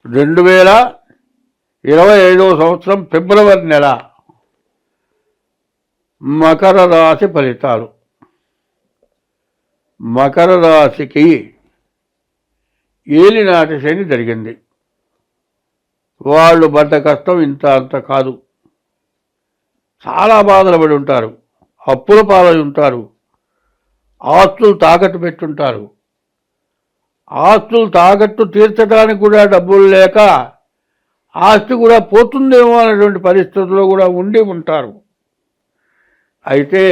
2025 సంవత్సరం ఫిబ్రవరి నెల మకర రాశి ఫలితాలు. మకర రాశికి ఏలినాటి శని జరిగింది. వాళ్ళు పడ్డ కష్టం ఇంత అంత కాదు. చాలా బాధలు పడి ఉంటారు, అప్పుల పాలై ఉంటారు, ఆస్తులు తాకట్టు పెట్టుంటారు. ఆస్తులు తాకట్టు తీర్చడానికి కూడా డబ్బులు లేక ఆస్తి కూడా పోతుందేమో అనేటువంటి పరిస్థితుల్లో కూడా ఉండి ఉంటారు. అయితే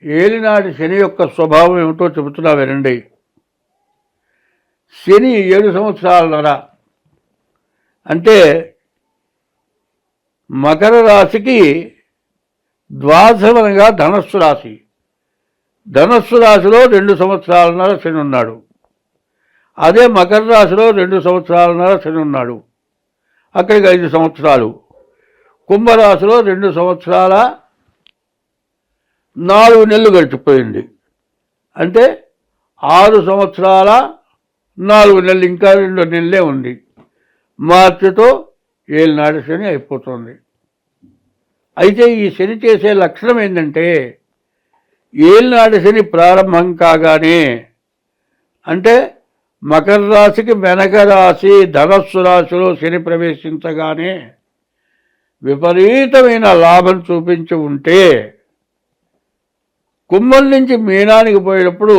ఏలినాటి శని యొక్క స్వభావం ఏమిటో చెబుతున్నా వినండి. శని 7 సంవత్సరాలన్నర అంటే మకర రాశికి ద్వాదశమనగా ధనస్సు రాశి. ధనస్సు రాశిలో 2 సంవత్సరాలన్నర శని ఉన్నాడు. అదే మకర రాశిలో 2 సంవత్సరాలన్నర శని ఉన్నాడు. అక్కడికి 5 సంవత్సరాలు. కుంభరాశిలో 2 సంవత్సరాల 4 నెలలు గడిచిపోయింది. అంటే 6 సంవత్సరాల 4 నెలలు, ఇంకా 2 నెలలే ఉంది. మార్చితో ఏలినాటి శని అయిపోతుంది. అయితే ఈ శని చేసే లక్షణం ఏంటంటే, ఏలినాటి శని ప్రారంభం కాగానే, అంటే మకర రాశికి వెనక రాశి ధనస్సు రాశిలో శని ప్రవేశించగానే విపరీతమైన లాభం చూపించి ఉంటే, కుంభం నుంచి మీనానికి పోయేటప్పుడు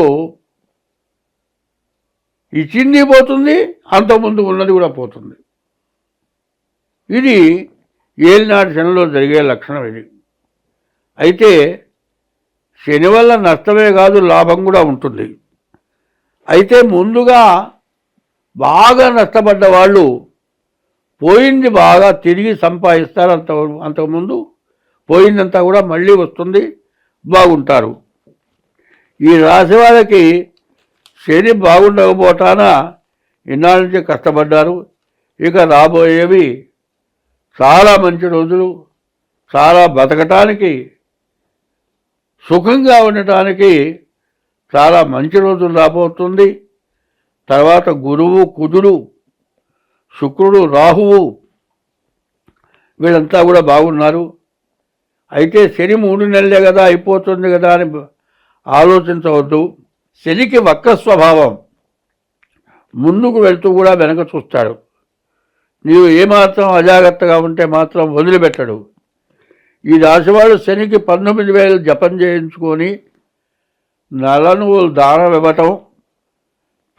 ఇచ్చింది పోతుంది, అంతకుముందు ఉన్నది కూడా పోతుంది. ఇది ఏలినాటి శనిలో జరిగే లక్షణం ఇది. అయితే శని వల్ల నష్టమే కాదు, లాభం కూడా ఉంటుంది. అయితే ముందుగా బాగా నష్టపడ్డ వాళ్ళు పోయింది బాగా తిరిగి సంపాదిస్తారు. అంతకుముందు పోయిందంతా కూడా మళ్ళీ వస్తుంది, బాగుంటారు. ఈ రాశి వాళ్ళకి శని బాగుండకపోతాన ఇన్నాళ్ళ నుంచి కష్టపడ్డారు. ఇక రాబోయేవి చాలా మంచి రోజులు, చాలా బతకటానికి, సుఖంగా ఉండటానికి చాలా మంచి రోజులు రాబోతుంది. తర్వాత గురువు, కుజుడు, శుక్రుడు, రాహువు వీళ్ళంతా కూడా బాగున్నారు. అయితే శని 3 నెలలే కదా, అయిపోతుంది కదా అని ఆలోచించవద్దు. శనికి వక్ర స్వభావం, ముందుకు వెళ్తూ కూడా వెనక చూస్తాడు. నీవు ఏమాత్రం అజాగ్రత్తగా ఉంటే మాత్రం వదిలిపెట్టడు. ఈ రాశివాళ్ళు శనికి 19,000 జపం చేయించుకొని నల్ల నువ్వులు దానం ఇవ్వటం,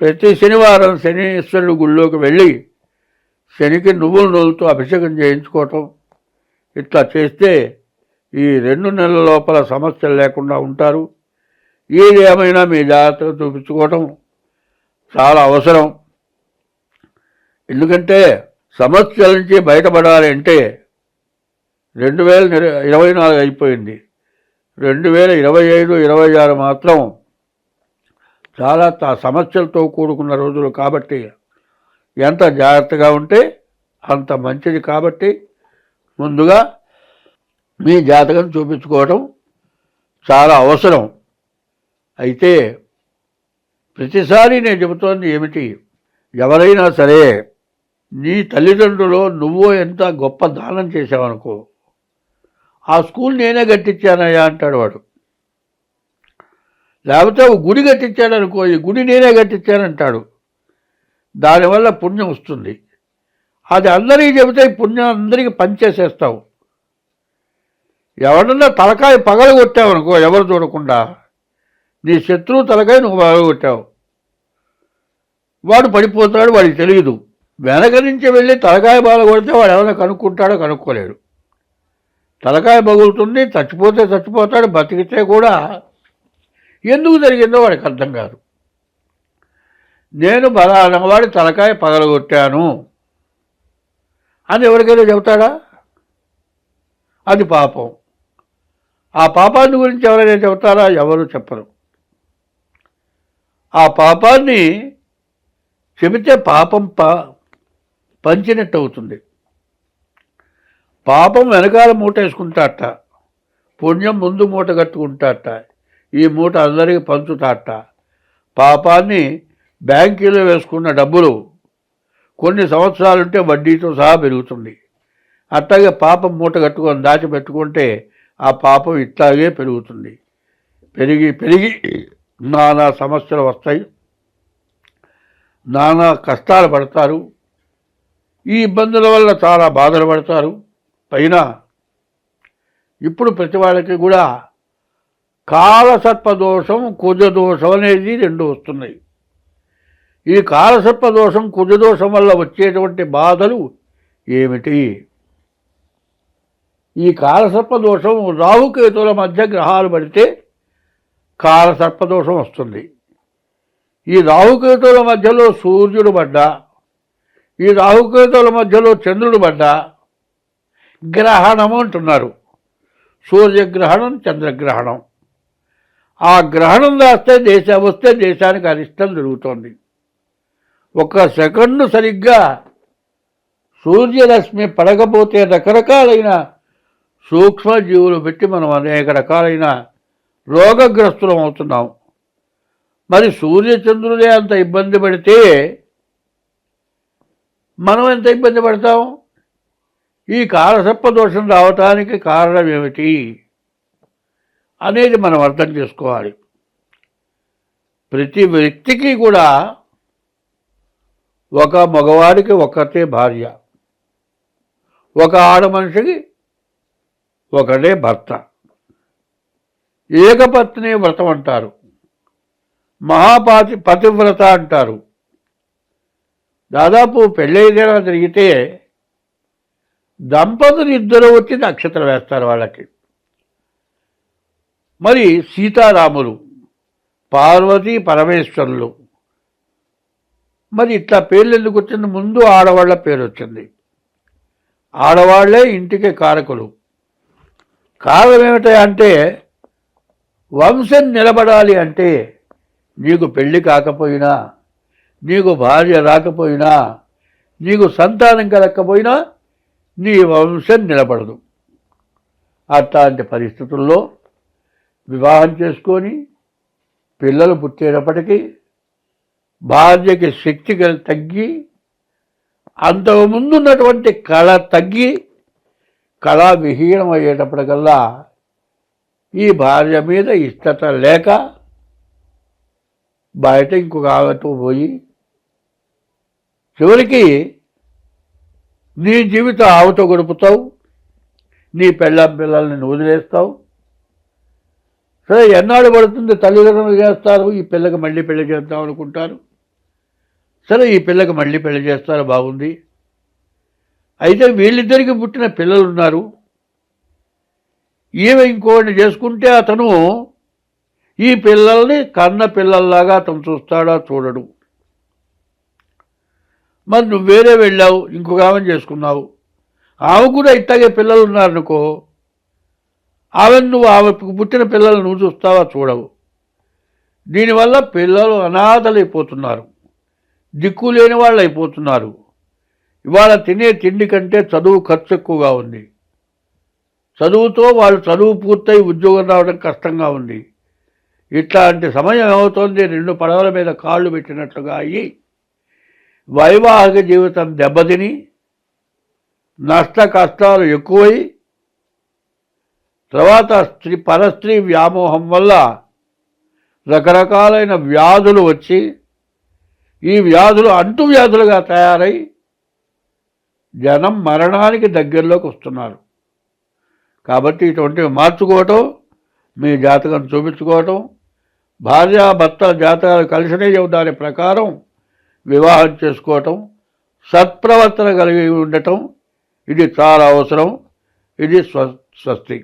ప్రతి శనివారం శనీశ్వరుడు గుళ్ళోకి వెళ్ళి శనికి నువ్వుల నూనెతో అభిషేకం చేయించుకోవటం, ఇట్లా చేస్తే ఈ 2 నెలల లోపల సమస్యలు లేకుండా ఉంటారు. ఏది ఏమైనా మీ జాగ్రత్తగా చూపించుకోవటం చాలా అవసరం. ఎందుకంటే సమస్యల నుంచి బయటపడాలి అంటే 2024 అయిపోయింది. 2025, 26 మాత్రం చాలా సమస్యలతో కూడుకున్న రోజులు. కాబట్టి ఎంత జాగ్రత్తగా ఉంటే అంత మంచిది. కాబట్టి ముందుగా మీ జాతకం చూపించుకోవడం చాలా అవసరం. అయితే ప్రతిసారి నేను చెబుతోంది ఏమిటి, ఎవరైనా సరే నీ తల్లిదండ్రులు నువ్వు ఎంత గొప్ప దానం చేసావనుకో, ఆ స్కూల్ నేనే కట్టించానయ్యా అంటాడు వాడు. లేకపోతే గుడి కట్టించాడనుకో, ఈ గుడి నేనే కట్టించానంటాడు. దానివల్ల పుణ్యం వస్తుంది. అది అందరికీ చెబితే పుణ్యం అందరికీ పనిచేసేస్తావు. ఎవరన్నా తలకాయ పగలగొట్టావనుకో, ఎవరు చూడకుండా, నీ శత్రువు తలకాయ నువ్వు పగలగొట్టావు, వాడు పడిపోతాడు, వాడికి తెలియదు. వెనక నుంచి వెళ్ళి తలకాయ పగలగొడితే వాడు ఎవరైనా కనుక్కుంటాడో కనుక్కోలేడు. తలకాయ పగులుతుంది, చచ్చిపోతే చచ్చిపోతాడు, బతికితే కూడా ఎందుకు జరిగిందో వాడికి అర్థం కాదు. నేను వాడి తలకాయ పగలగొట్టాను అని ఎవరికైనా చెబుతాడా? అది పాపం. ఆ పాపాన్ని గురించి ఎవరైనా చెబుతారా? ఎవరు చెప్పరు. ఆ పాపాన్ని చెబితే పాపం పంచినట్టు అవుతుంది. పాపం వెనకాల మూట వేసుకుంటాట, పుణ్యం ముందు మూట కట్టుకుంటాట. ఈ మూట అందరికీ పంచుతాట. పాపాన్ని బ్యాంకీలో వేసుకున్న డబ్బులు కొన్ని సంవత్సరాలుంటే వడ్డీతో సహా పెరుగుతుంది. అట్లాగే పాపం మూట కట్టుకొని దాచిపెట్టుకుంటే ఆ పాపం ఇట్లాగే పెరుగుతుంది. పెరిగి పెరిగి నానా సమస్యలు వస్తాయి, నానా కష్టాలు పడతారు. ఈ ఇబ్బందుల వల్ల చాలా బాధలు పడతారు. పైన ఇప్పుడు ప్రతి వాళ్ళకి కూడా కాలసర్పదోషం, కుజదోషం అనేది రెండు వస్తున్నాయి. ఈ కాలసర్పదోషం, కుజదోషం వల్ల వచ్చేటువంటి బాధలు ఏమిటి? ఈ కాలసర్పదోషం రాహుకేతువుల మధ్య గ్రహాలు పడితే కాలసర్పదోషం వస్తుంది. ఈ రాహుకేతువుల మధ్యలో సూర్యుడు పడ్డా, ఈ రాహుకేతువుల మధ్యలో చంద్రుడు పడ్డా గ్రహణము అంటున్నారు. సూర్యగ్రహణం, చంద్రగ్రహణం. ఆ గ్రహణం వస్తే దేశానికి అరిష్టం జరుగుతోంది. ఒక సెకండు సరిగ్గా సూర్యరశ్మి పడకపోతే రకరకాలైన సూక్ష్మజీవులు పెట్టి మనం అనేక రకాలైన రోగగ్రస్తులం అవుతున్నాం. మరి సూర్యచంద్రుడే అంత ఇబ్బంది పడితే మనం ఎంత ఇబ్బంది పడతాం? ఈ కాలసర్పదోషం రావటానికి కారణం ఏమిటి అనేది మనం అర్థం చేసుకోవాలి. ప్రతి వ్యక్తికి కూడా ఒక మగవాడికి ఒక్కతే భార్య, ఒక ఆడ మనిషికి ఒకటే భర్త. ఏకపత్ని వ్రతం అంటారు, పతివ్రత అంటారు. దాదాపు పెళ్ళైదేనా జరిగితే దంపతులు ఇద్దరు వచ్చి నక్షత్రం వేస్తారు వాళ్ళకి. మరి సీతారాములు, పార్వతీ పరమేశ్వరులు, మరి ఇట్లా పేర్లు ఎందుకు వచ్చింది? ముందు ఆడవాళ్ల పేరు వచ్చింది. ఆడవాళ్లే ఇంటికి కారకులు. కారణం ఏమిటంటే వంశం నిలబడాలి అంటే నీకు పెళ్ళి కాకపోయినా, నీకు భార్య రాకపోయినా, నీకు సంతానం కలగకపోయినా నీ వంశం నిలబడదు. అట్లాంటి పరిస్థితుల్లో వివాహం చేసుకొని పిల్లలు పుట్టేటప్పటికీ భార్యకి శక్తి తగ్గి, అంతకుముందున్నటువంటి కళ తగ్గి కళా విహీనం అయ్యేటప్పటికల్లా ఈ భార్య మీద ఇష్టత లేక బయట ఇంకొక ఆమెతో పోయి చివరికి నీ జీవితం ఆమెతో గడుపుతావు, నీ పిల్లల్ని వదిలేస్తావు. సరే, ఎన్నాళ్ళు పడుతుంది? తల్లిదండ్రులు చేస్తారు, ఈ పిల్లకి మళ్ళీ పెళ్లి చేద్దాం అనుకుంటారు. సరే, ఈ పిల్లకి మళ్ళీ పెళ్లి చేస్తారు, బాగుంది. అయితే వీళ్ళిద్దరికి పుట్టిన పిల్లలు ఉన్నారు. ఈమె ఇంకోటిని చేసుకుంటే అతను ఈ పిల్లల్ని కన్న పిల్లల్లాగా అతను చూస్తాడా? చూడడు. మరి నువ్వు వేరే వెళ్ళావు, ఇంకొక ఆమెను చేసుకున్నావు, ఆమె కూడా ఇట్లాగే పిల్లలు ఉన్నారనుకో, ఆమెకు పుట్టిన పిల్లలు నువ్వు చూస్తావా? చూడవు. దీనివల్ల పిల్లలు అనాథలైపోతున్నారు, దిక్కు లేని వాళ్ళు అయిపోతున్నారు. ఇవాళ తినే తిండి కంటే చదువు ఖర్చు ఎక్కువగా ఉంది. చదువుతో వాళ్ళు చదువు పూర్తయి ఉద్యోగం రావడం కష్టంగా ఉంది. ఇట్లాంటి సమయం ఏమవుతోంది? రెండు పడవల మీద కాళ్ళు పెట్టినట్లుగా అయ్యి వైవాహిక జీవితం దెబ్బతిని నష్ట కష్టాలు ఎక్కువై తర్వాత పరస్త్రీ వ్యామోహం వల్ల రకరకాలైన వ్యాధులు వచ్చి ఈ వ్యాధులు అంటువ్యాధులుగా తయారై జనం మరణానికి దగ్గరలోకి వస్తున్నారు. కాబట్టి ఇటువంటివి మార్చుకోవటం, మీ జాతకం చూపించుకోవటం, భార్యాభర్తల జాతకాలు కలిసినే దాని ప్రకారం వివాహం చేసుకోవటం, సత్ప్రవర్తన కలిగి ఉండటం, ఇది చాలా అవసరం. ఇది స్వస్తి.